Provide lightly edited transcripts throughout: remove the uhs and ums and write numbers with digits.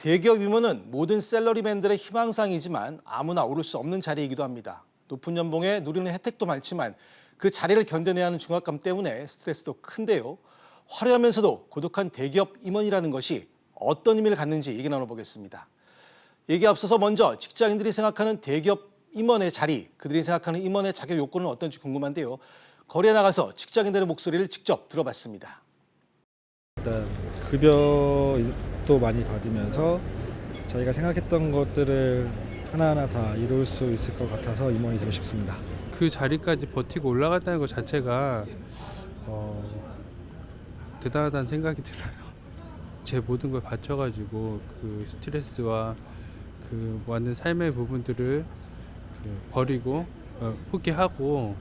대기업 임원은 모든 샐러리맨들의 희망상이지만 아무나 오를 수 없는 자리이기도 합니다. 높은 연봉에 누리는 혜택도 많지만 그 자리를 견뎌내야 하는 중압감 때문에 스트레스도 큰데요. 화려하면서도 고독한 대기업 임원이라는 것이 어떤 의미를 갖는지 얘기 나눠보겠습니다. 얘기 앞서서 먼저 직장인들이 생각하는 대기업 임원의 자리, 그들이 생각하는 임원의 자격 요건은 어떤지 궁금한데요. 거리에 나가서 직장인들의 목소리를 직접 들어봤습니다. 일단 급여도 많이 받으면서 저희가 생각했던 것들을 하나하나 다 이룰 수 있을 것 같아서 임원이 되고 싶습니다. 그 자리까지 버티고 올라갔다는 것 자체가 대단하다는 생각이 들어요. 제 모든 걸 바쳐가지고 그 스트레스와 그 많은 삶의 부분들을 버리고 포기하고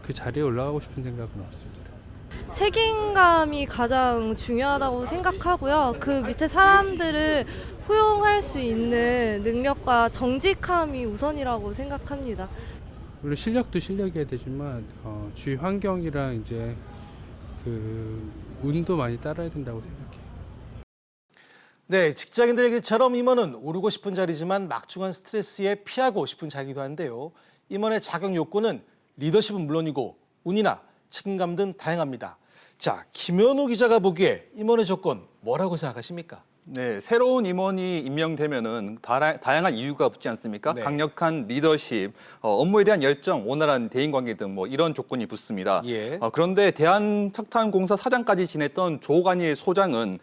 그 자리에 올라가고 싶은 생각은 없습니다. 책임감이 가장 중요하다고 생각하고요. 그 밑에 사람들을 포용할 수 있는 능력과 정직함이 우선이라고 생각합니다. 물론 실력도 실력이어야 되지만 주위 환경이랑 이제 그 운도 많이 따라야 된다고 생각해요. 네, 직장인들 얘기처럼 임원은 오르고 싶은 자리지만 막중한 스트레스에 피하고 싶은 자리이기도 한데요. 임원의 자격 요건은 리더십은 물론이고 운이나 책임감 등 다양합니다. 자, 김현우 기자가 보기에 임원의 조건 뭐라고 생각하십니까? 네, 새로운 임원이 임명되면은 다양한 이유가 붙지 않습니까? 네. 강력한 리더십, 업무에 대한 열정, 원활한 대인관계 등 뭐 이런 조건이 붙습니다. 예. 그런데 대한석탄공사 사장까지 지냈던 조관일 소장은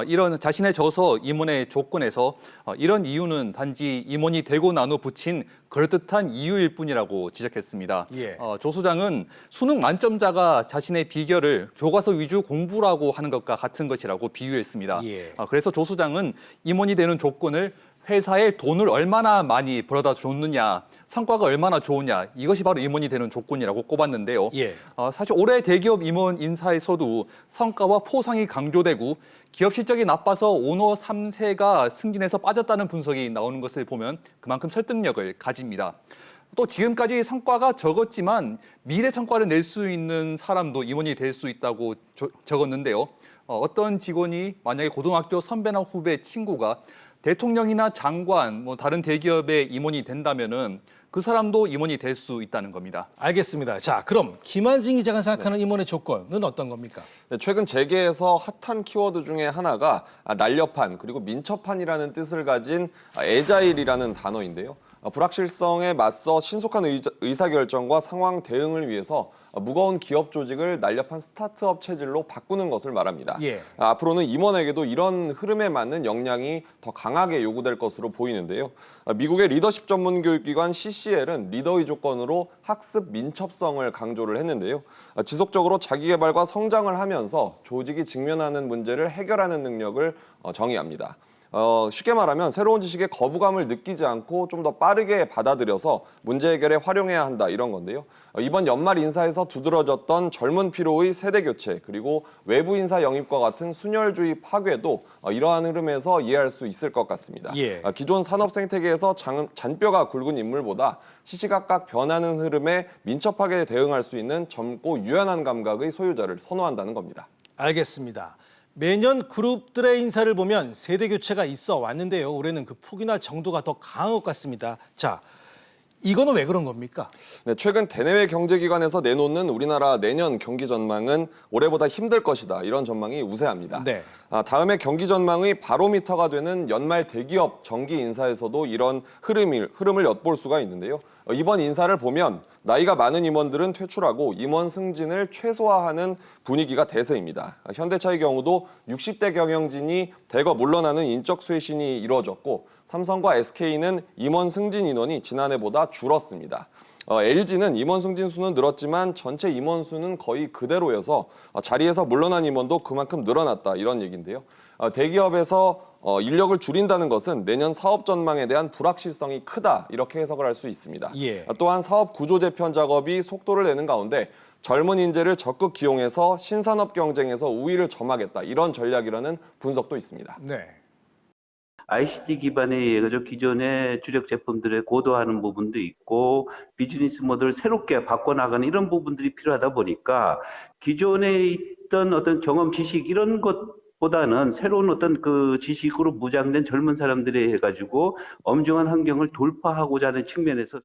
이런 자신의 저서 임원의 조건에서 이런 이유는 단지 임원이 되고 난 후 붙인 그럴듯한 이유일 뿐이라고 지적했습니다. 예. 조 소장은 수능 만점자가 자신의 비결을 교과서 위주 공부라고 하는 것과 같은 것이라고 비유했습니다. 예. 그래서 조 소장은 임원이 되는 조건을 회사에 돈을 얼마나 많이 벌어다 줬느냐, 성과가 얼마나 좋으냐, 이것이 바로 임원이 되는 조건이라고 꼽았는데요. 예. 사실 올해 대기업 임원 인사에서도 성과와 포상이 강조되고 기업 실적이 나빠서 오너 3세가 승진해서 빠졌다는 분석이 나오는 것을 보면 그만큼 설득력을 가집니다. 또 지금까지 성과가 적었지만 미래 성과를 낼 수 있는 사람도 임원이 될 수 있다고 적었는데요. 어떤 직원이 만약에 고등학교 선배나 후배 친구가 대통령이나 장관, 뭐 다른 대기업의 임원이 된다면은 그 사람도 임원이 될 수 있다는 겁니다. 알겠습니다. 자, 그럼 김한진 기자가 생각하는 임원의 조건은 어떤 겁니까? 네, 최근 재계에서 핫한 키워드 중에 하나가 날렵한 그리고 민첩한이라는 뜻을 가진 애자일이라는 단어인데요. 불확실성에 맞서 신속한 의사결정과 상황 대응을 위해서 무거운 기업 조직을 날렵한 스타트업 체질로 바꾸는 것을 말합니다. 예. 앞으로는 임원에게도 이런 흐름에 맞는 역량이 더 강하게 요구될 것으로 보이는데요. 미국의 리더십 전문 교육기관 CCL은 리더의 조건으로 학습 민첩성을 강조를 했는데요. 지속적으로 자기개발과 성장을 하면서 조직이 직면하는 문제를 해결하는 능력을 정의합니다. 쉽게 말하면 새로운 지식에 거부감을 느끼지 않고 좀 더 빠르게 받아들여서 문제 해결에 활용해야 한다 이런 건데요. 이번 연말 인사에서 두드러졌던 젊은 피로의 세대 교체 그리고 외부 인사 영입과 같은 순혈주의 파괴도 이러한 흐름에서 이해할 수 있을 것 같습니다. 예. 기존 산업 생태계에서 잔뼈가 굵은 인물보다 시시각각 변하는 흐름에 민첩하게 대응할 수 있는 젊고 유연한 감각의 소유자를 선호한다는 겁니다. 알겠습니다. 매년 그룹들의 인사를 보면 세대 교체가 있어 왔는데요. 올해는 그 폭이나 정도가 더 강한 것 같습니다. 자, 이거는 왜 그런 겁니까? 네, 최근 대내외 경제기관에서 내놓는 우리나라 내년 경기 전망은 올해보다 힘들 것이다. 이런 전망이 우세합니다. 네. 다음에 경기 전망의 바로미터가 되는 연말 대기업 정기 인사에서도 이런 흐름을 엿볼 수가 있는데요. 이번 인사를 보면 나이가 많은 임원들은 퇴출하고 임원 승진을 최소화하는 분위기가 대세입니다. 현대차의 경우도 60대 경영진이 대거 물러나는 인적 쇄신이 이루어졌고 삼성과 SK는 임원 승진 인원이 지난해보다 줄었습니다. LG는 임원 승진 수는 늘었지만 전체 임원 수는 거의 그대로여서 자리에서 물러난 임원도 그만큼 늘어났다 이런 얘기인데요. 대기업에서 인력을 줄인다는 것은 내년 사업 전망에 대한 불확실성이 크다 이렇게 해석을 할 수 있습니다. 예. 또한 사업 구조 재편 작업이 속도를 내는 가운데 젊은 인재를 적극 기용해서 신산업 경쟁에서 우위를 점하겠다 이런 전략이라는 분석도 있습니다. 네. ICT 기반의 기존의 주력 제품들을 고도화하는 부분도 있고 비즈니스 모델을 새롭게 바꿔나가는 이런 부분들이 필요하다 보니까 기존에 있던 어떤 경험 지식 이런 것 보다는 새로운 어떤 그 지식으로 무장된 젊은 사람들이 해가지고 엄중한 환경을 돌파하고자 하는 측면에서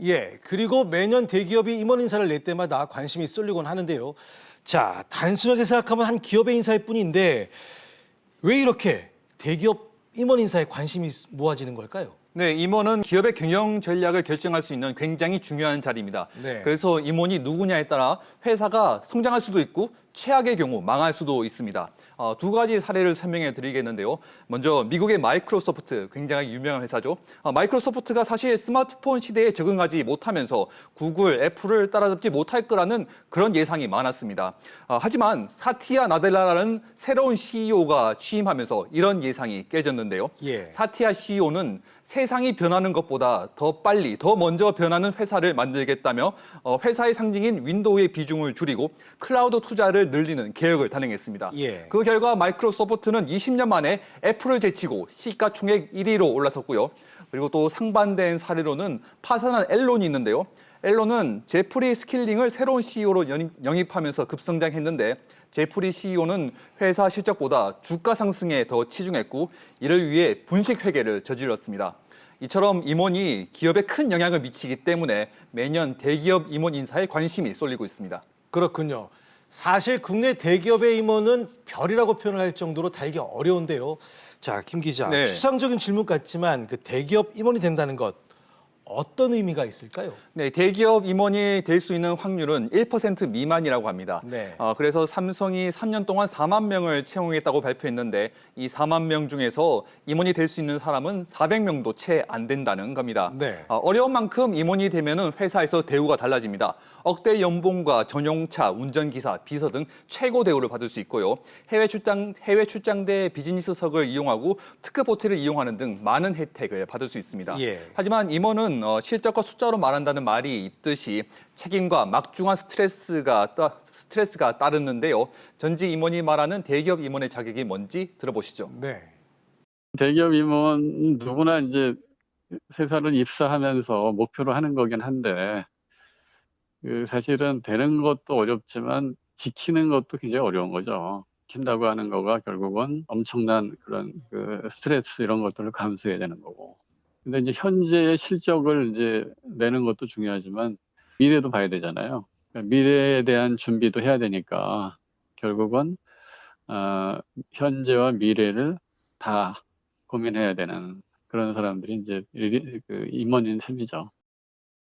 예, 그리고 매년 대기업이 임원 인사를 낼 때마다 관심이 쏠리곤 하는데요. 자, 단순하게 생각하면 한 기업의 인사일 뿐인데 왜 이렇게 대기업 임원 인사에 관심이 모아지는 걸까요? 네, 임원은 기업의 경영 전략을 결정할 수 있는 굉장히 중요한 자리입니다. 네. 그래서 임원이 누구냐에 따라 회사가 성장할 수도 있고 최악의 경우 망할 수도 있습니다. 두 가지 사례를 설명해 드리겠는데요. 먼저 미국의 마이크로소프트, 굉장히 유명한 회사죠. 마이크로소프트가 사실 스마트폰 시대에 적응하지 못하면서 구글, 애플을 따라잡지 못할 거라는 그런 예상이 많았습니다. 하지만 사티아 나델라라는 새로운 CEO가 취임하면서 이런 예상이 깨졌는데요. 예. 사티아 CEO는 세상이 변하는 것보다 더 빨리, 더 먼저 변하는 회사를 만들겠다며 회사의 상징인 윈도우의 비중을 줄이고 클라우드 투자를 늘리는 계획을 단행했습니다. 예. 그 결과 마이크로소프트는 20년 만에 애플을 제치고 시가총액 1위로 올라섰고요. 그리고 또 상반된 사례로는 파산한 앨론이 있는데요. 앨런은 제프리 스킬링을 새로운 CEO로 영입하면서 급성장했는데 제프리 CEO는 회사 실적보다 주가 상승에 더 치중했고 이를 위해 분식 회계를 저질렀습니다. 이처럼 임원이 기업에 큰 영향을 미치기 때문에 매년 대기업 임원 인사에 관심이 쏠리고 있습니다. 그렇군요. 사실 국내 대기업의 임원은 별이라고 표현을 할 정도로 달기 어려운데요. 자, 김 기자, 네. 추상적인 질문 같지만 그 대기업 임원이 된다는 것 어떤 의미가 있을까요? 네, 대기업 임원이 될 수 있는 확률은 1% 미만이라고 합니다. 네. 그래서 삼성이 3년 동안 4만 명을 채용했다고 발표했는데 이 4만 명 중에서 임원이 될 수 있는 사람은 400명도 채 안 된다는 겁니다. 네. 어려운 만큼 임원이 되면은 회사에서 대우가 달라집니다. 억대 연봉과 전용차, 운전기사, 비서 등 최고 대우를 받을 수 있고요. 해외 출장대 비즈니스석을 이용하고 특급 호텔을 이용하는 등 많은 혜택을 받을 수 있습니다. 예. 하지만 임원은 실적과 숫자로 말한다는 말이 있듯이 책임과 막중한 스트레스가 따르는데요. 전직 임원이 말하는 대기업 임원의 자격이 뭔지 들어보시죠. 네. 대기업 임원 누구나 이제 회사를 입사하면서 목표로 하는 거긴 한데 그 사실은 되는 것도 어렵지만 지키는 것도 굉장히 어려운 거죠. 지킨다고 하는 거가 결국은 엄청난 그런 그 스트레스 이런 것들을 감수해야 되는 거고. 근데 이제 현재의 실적을 이제 내는 것도 중요하지만 미래도 봐야 되잖아요. 그러니까 미래에 대한 준비도 해야 되니까 결국은 현재와 미래를 다 고민해야 되는 그런 사람들이 이제 그 임원인 셈이죠.